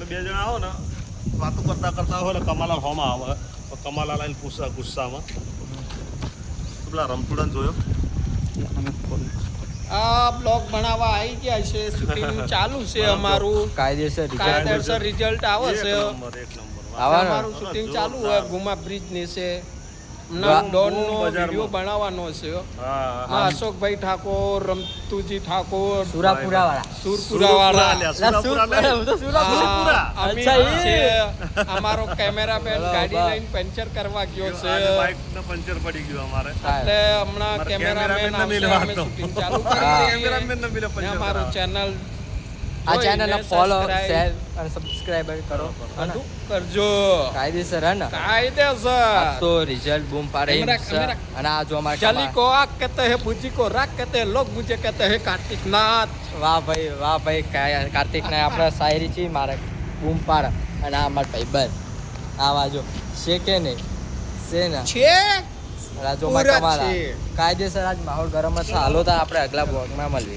બે જણા આવો ને વાતો કરતા હોય ને કમાલા હોમાં આવે તો કમાલા લાઈને પૂછા ગુસ્સામાં પેલા રમતુડાને જોયો આ બ્લોગ બનાવવા આવી ગયા છે શૂટિંગ ચાલુ છે અમારું કાયદેસર રિઝલ્ટ આવે છે એક નંબર અમારું શૂટિંગ ચાલુ હોય ગુમા બ્રિજ ની છે ડોન નો વિડિયો બનાવવાનો છે હા અશોકભાઈ ઠાકોર રમતુજી ઠાકોર સુરપુરા વાળા સુરપુરા વાળા સુરપુરા અમારો કેમેરામેન ગાડી લઈને પંચર કરવા ગયો છે બાઇક ને પંચર પડી ગયું અમારે એટલે હમણાં કેમેરામેન શૂટિંગ ચાલુ કેમેરામેન ને મિલે કરી અમારું ચેનલ આ ચેનલ ને ફોલો શેર અને સબસ્ક્રાઇબ કરો બધું કરજો કાયદેસર હે ને કાયદેસર તો રિઝલ્ટ બૂમ પાડે અને આ જો અમારા चली को आग कहते हैं पूजी को राग कहते हैं लोग मुझे कहते हैं कार्तिक नाथ વાહ ભાઈ કાર્તિક ને આપણે શાયરી છે મારે બૂમ પાડ અને આ અમાર ભાઈબંધ આવા જો છે કે નહીં છે ને છે રાજો માં કમાલા કાયદેસર આજ માહોલ ગરમ જ છે હાલો તો આપણે અગલા બ્લોગમાં મળીએ